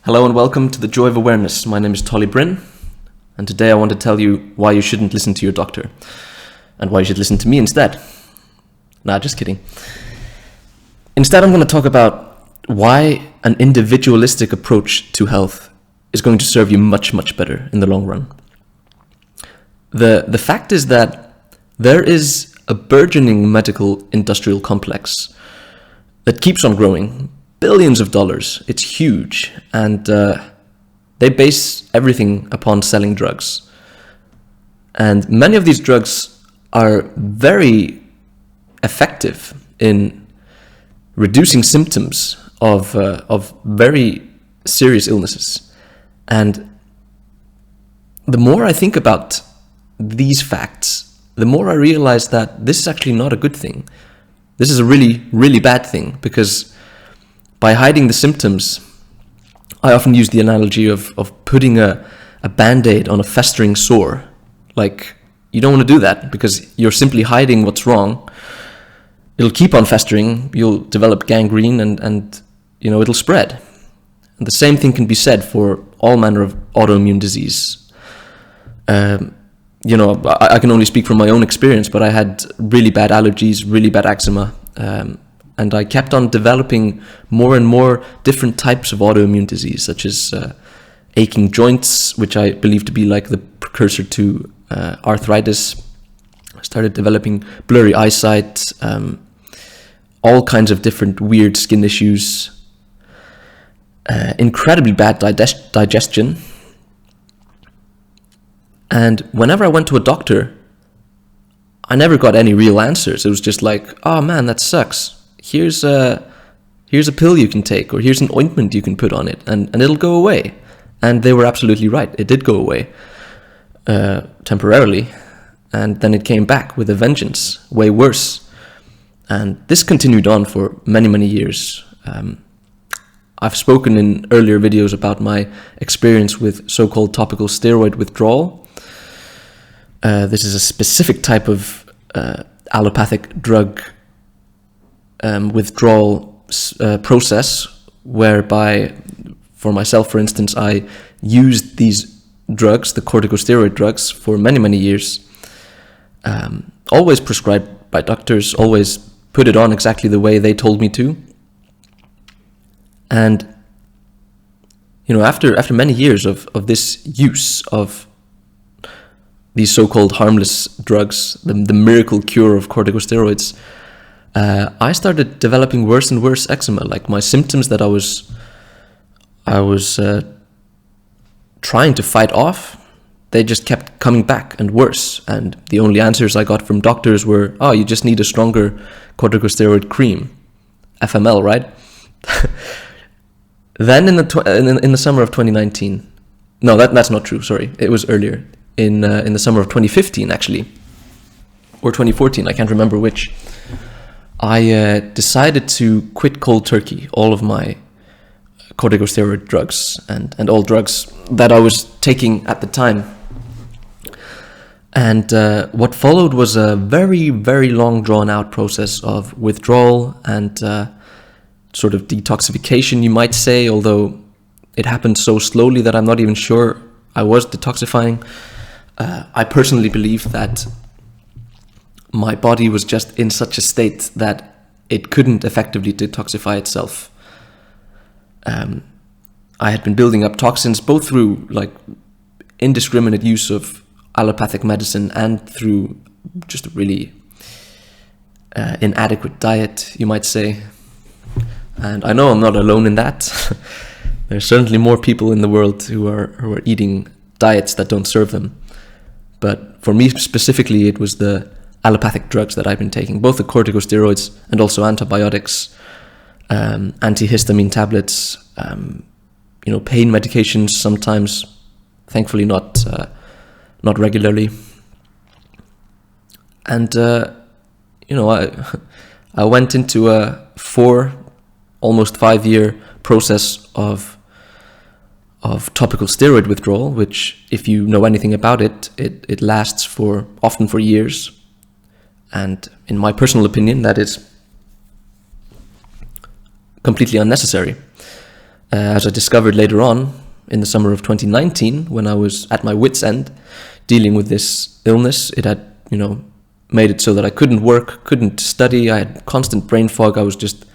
Hello and welcome to The Joy of Awareness. My name is Tolly Bryn, and today I want to tell you why you shouldn't listen to your doctor and why you should listen to me instead. Nah, just kidding. Instead, I'm going to talk about why an individualistic approach to health is going to serve you much, much better in the long run. The fact is that there is a burgeoning medical industrial complex that keeps on growing. Billions of dollars. It's huge, and they base everything upon selling drugs. And many of these drugs are very effective in reducing symptoms of very serious illnesses. And the more I think about these facts, the more I realize that this is actually not a good thing. This is a really, really bad thing, because by hiding the symptoms, I often use the analogy of putting a band-aid on a festering sore. Like, you don't want to do that because you're simply hiding what's wrong. It'll keep on festering, you'll develop gangrene, and it'll spread. And the same thing can be said for all manner of autoimmune disease. I can only speak from my own experience, but I had really bad allergies, really bad eczema, and I kept on developing more and more different types of autoimmune disease, such as aching joints, which I believe to be like the precursor to arthritis. I started developing blurry eyesight, all kinds of different weird skin issues, incredibly bad digestion. And whenever I went to a doctor, I never got any real answers. It was just like, oh man, that sucks. Here's a pill you can take, or here's an ointment you can put on it, and it'll go away. And they were absolutely right. It did go away temporarily, and then it came back with a vengeance, way worse. And this continued on for many, many years. I've spoken in earlier videos about my experience with so-called topical steroid withdrawal. This is a specific type of allopathic drug withdrawal process, whereby, for myself, for instance, I used these drugs, the corticosteroid drugs, for many, many years. Always prescribed by doctors, always put it on exactly the way they told me to. And, after many years of this use of these so-called harmless drugs, the miracle cure of corticosteroids, I started developing worse and worse eczema. Like, my symptoms that I was trying to fight off, they just kept coming back and worse. And the only answers I got from doctors were, oh, you just need a stronger corticosteroid cream, FML, right? Then in the summer of 2019, no, that's not true. Sorry, it was earlier. In the summer of 2015, actually, or 2014, I can't remember which. I decided to quit cold turkey all of my corticosteroid drugs and all drugs that I was taking at the time. And what followed was a very, very long drawn-out process of withdrawal and sort of detoxification, you might say, although it happened so slowly that I'm not even sure I was detoxifying. I personally believe that my body was just in such a state that it couldn't effectively detoxify itself. I had been building up toxins both through like indiscriminate use of allopathic medicine and through just a really inadequate diet, you might say. And I know I'm not alone in that. There's certainly more people in the world who are eating diets that don't serve them. But for me specifically, it was the allopathic drugs that I've been taking, both the corticosteroids and also antibiotics, antihistamine tablets, pain medications sometimes, thankfully not regularly. And I went into a 5-year process of topical steroid withdrawal, which, if you know anything about it lasts often for years. And in my personal opinion, that is completely unnecessary. as I discovered later on in the summer of 2019, when I was at my wit's end dealing with this illness. It had, made it so that I couldn't work, couldn't study. I had constant brain fog. I was just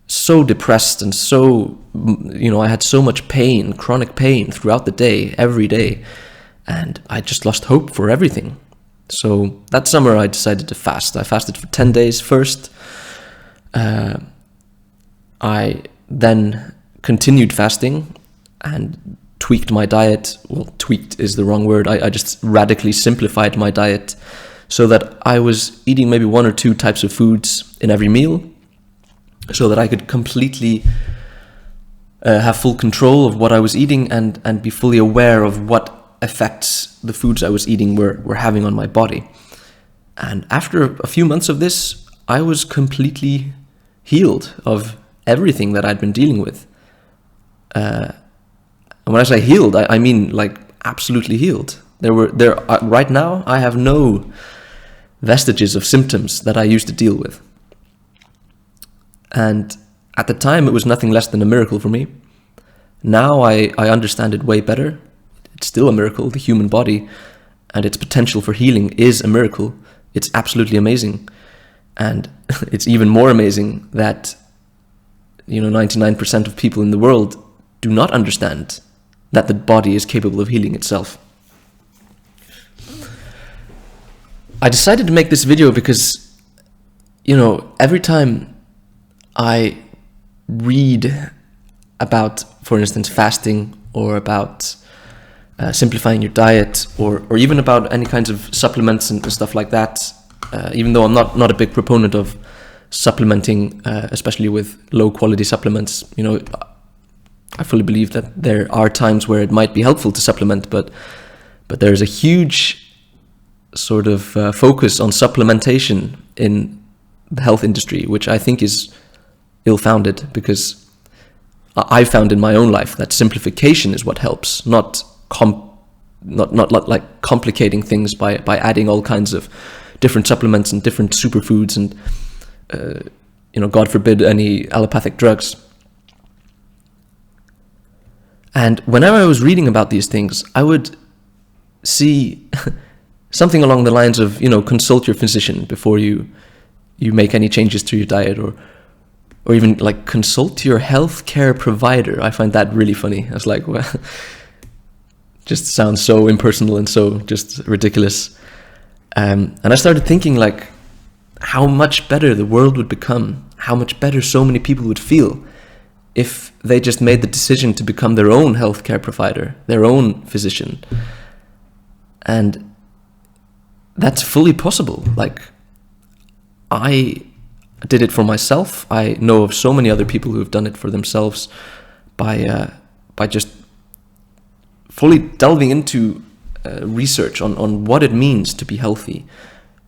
so depressed and so, I had so much pain, chronic pain throughout the day, every day. And I just lost hope for everything. So that summer I decided to fast. I fasted for 10 days first. I then continued fasting and tweaked my diet. Well, tweaked is the wrong word. I just radically simplified my diet so that I was eating maybe 1 or 2 types of foods in every meal, so that I could completely have full control of what I was eating and be fully aware of what effects the foods I was eating were having on my body. And after a few months of this, I was completely healed of everything that I'd been dealing with. And when I say healed, I mean like absolutely healed. Right now, I have no vestiges of symptoms that I used to deal with. And at the time, it was nothing less than a miracle for me. Now I understand it way better. It's still a miracle. The human body and its potential for healing is a miracle. It's absolutely amazing. And it's even more amazing that 99% of people in the world do not understand that the body is capable of healing itself. I decided to make this video because, every time I read about, for instance, fasting, or about simplifying your diet, or even about any kinds of supplements and stuff like that, even though I'm not a big proponent of supplementing, especially with low quality supplements, I fully believe that there are times where it might be helpful to supplement, but there's a huge sort of focus on supplementation in the health industry, which I think is ill-founded, because I found in my own life that simplification is what helps, not like complicating things by adding all kinds of different supplements and different superfoods and God forbid any allopathic drugs. And whenever I was reading about these things, I would see something along the lines of, consult your physician before you make any changes to your diet, or even like consult your healthcare provider. I find that really funny. I was like, well, just sounds so impersonal and so just ridiculous. And I started thinking like how much better the world would become, how much better so many people would feel if they just made the decision to become their own healthcare provider, their own physician. And that's fully possible. Like, I did it for myself. I know of so many other people who have done it for themselves by just fully delving into research on what it means to be healthy,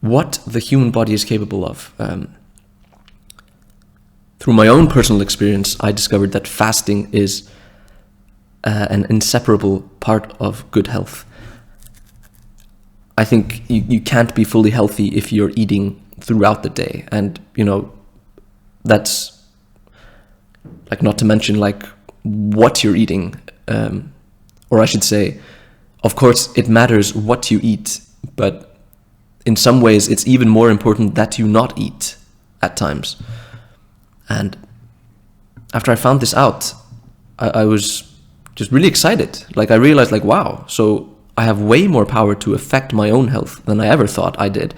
what the human body is capable of. Through my own personal experience, I discovered that fasting is an inseparable part of good health. I think you can't be fully healthy if you're eating throughout the day. And, that's like, not to mention like what you're eating. Or I should say, of course, it matters what you eat, but in some ways it's even more important that you not eat at times. And after I found this out, I was just really excited. Like, I realized like, wow, so I have way more power to affect my own health than I ever thought I did.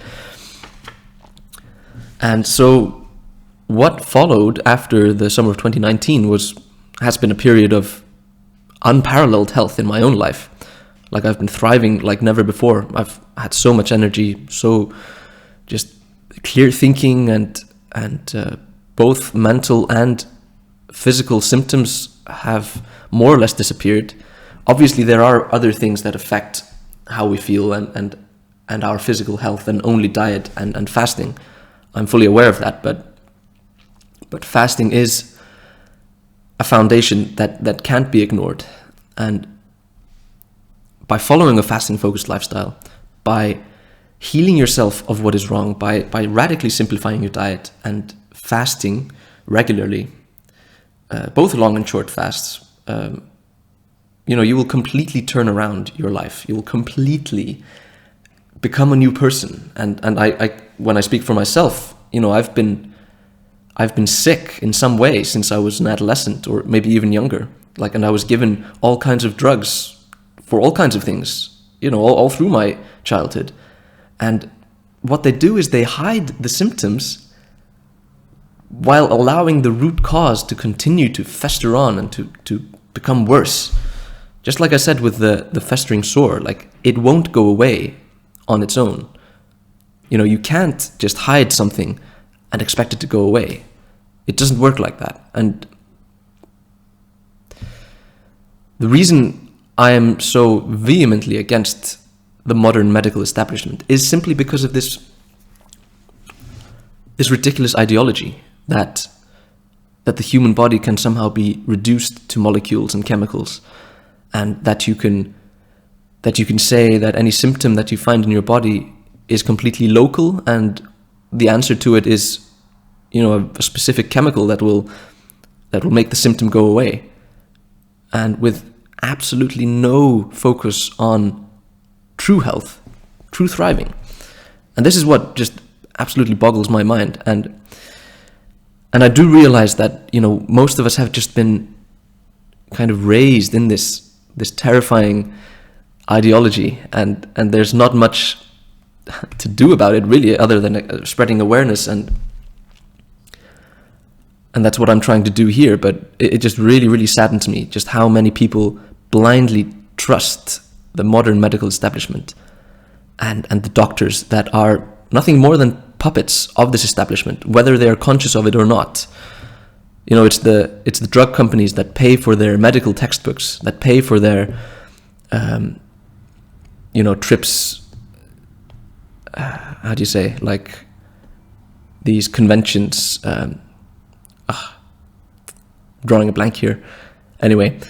And so what followed after the summer of 2019 has been a period of unparalleled health in my own life. Like, I've been thriving like never before. I've had so much energy, so just clear thinking, and both mental and physical symptoms have more or less disappeared. Obviously, there are other things that affect how we feel and our physical health than only diet and fasting. I'm fully aware of that, but fasting is a foundation that can't be ignored. And by following a fasting-focused lifestyle, by healing yourself of what is wrong, by radically simplifying your diet and fasting regularly, both long and short fasts, you will completely turn around your life. You will completely become a new person. And I when I speak for myself, I've been sick in some way since I was an adolescent, or maybe even younger. And I was given all kinds of drugs for all kinds of things, all through my childhood. And what they do is they hide the symptoms while allowing the root cause to continue to fester on and to become worse. Just like I said with the festering sore, it won't go away on its own. You can't just hide something and expect it to go away. It doesn't work like that. And the reason I am so vehemently against the modern medical establishment is simply because of this ridiculous ideology that the human body can somehow be reduced to molecules and chemicals, and that you can say that any symptom that you find in your body is completely local, and the answer to it is a specific chemical that will make the symptom go away, and with absolutely no focus on true health, true thriving. And this is what just absolutely boggles my mind. And I do realize that most of us have just been kind of raised in this terrifying ideology, and there's not much to do about it really, other than spreading awareness, and that's what I'm trying to do here. But it just really, really saddens me just how many people blindly trust the modern medical establishment and the doctors that are nothing more than puppets of this establishment, whether they are conscious of it or not. It's the drug companies that pay for their medical textbooks, that pay for their trips, how do you say, these conventions, drawing a blank here. Anyway,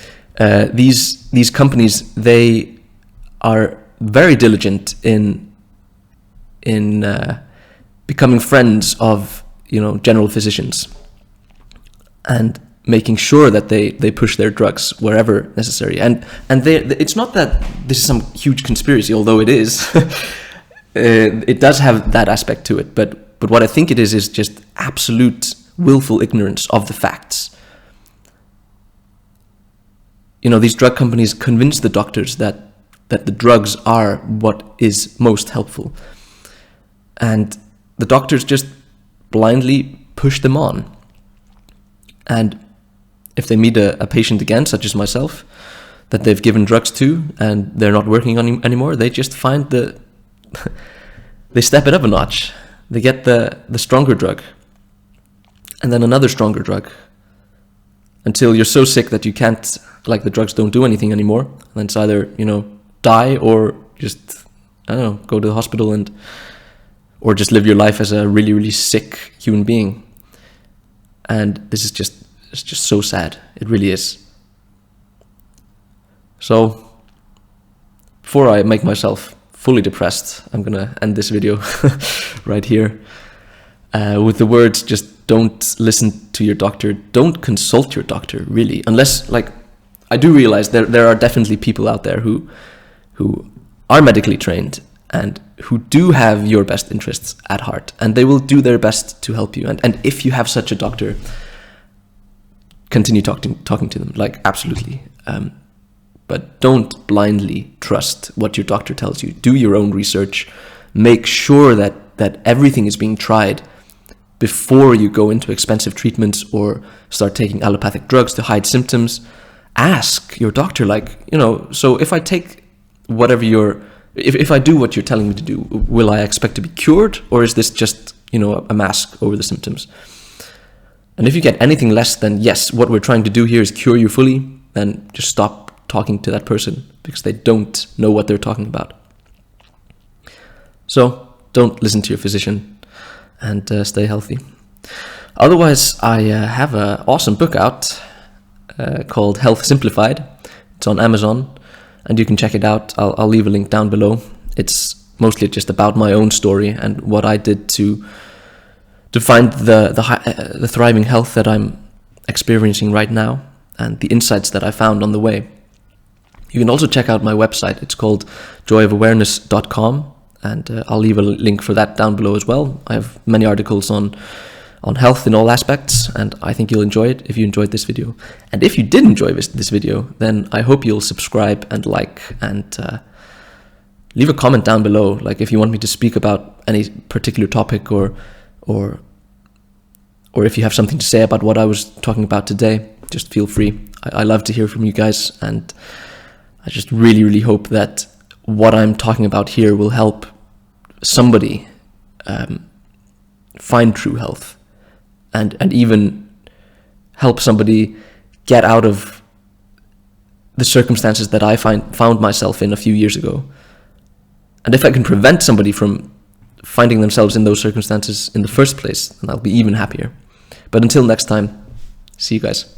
these companies, they are very diligent in becoming friends of general physicians, and making sure that they push their drugs wherever necessary. And it's not that this is some huge conspiracy, although it is. It does have that aspect to it, but what I think it is just absolute willful ignorance of the facts. These drug companies convince the doctors that the drugs are what is most helpful, and the doctors just blindly push them on. And if they meet a patient again, such as myself, that they've given drugs to and they're not working on anymore, they just find they step it up a notch. They get the stronger drug, and then another stronger drug, until you're so sick that you can't, the drugs don't do anything anymore. And then it's either, die or just, go to the hospital or just live your life as a really, really sick human being. And this is it's just so sad. It really is. So, before I make myself fully depressed, I'm gonna end this video right here with the words, just don't listen to your doctor. Don't consult your doctor, really. Unless, I do realize there are definitely people out there who are medically trained and who do have your best interests at heart, and they will do their best to help you. And if you have such a doctor, continue talking to them, absolutely. But don't blindly trust what your doctor tells you. Do your own research. Make sure that everything is being tried before you go into expensive treatments or start taking allopathic drugs to hide symptoms. Ask your doctor, so if I take whatever if I do what you're telling me to do, will I expect to be cured, or is this just, a mask over the symptoms? And if you get anything less than, yes, what we're trying to do here is cure you fully, then just stop talking to that person, because they don't know what they're talking about. So don't listen to your physician, and stay healthy. Otherwise, I have an awesome book out called Health Simplified. It's on Amazon, and you can check it out. I'll leave a link down below. It's mostly just about my own story and what I did to find the thriving health that I'm experiencing right now and the insights that I found on the way. You can also check out my website. It's called joyofawareness.com, and I'll leave a link for that down below as well. I have many articles on health in all aspects, and I think you'll enjoy it if you enjoyed this video. And if you did enjoy this video, then I hope you'll subscribe and like, and leave a comment down below, like if you want me to speak about any particular topic, or if you have something to say about what I was talking about today. Just feel free. I love to hear from you guys, and I just really, really hope that what I'm talking about here will help somebody find true health, and even help somebody get out of the circumstances that I found myself in a few years ago. And if I can prevent somebody from finding themselves in those circumstances in the first place, then I'll be even happier. But until next time, see you guys.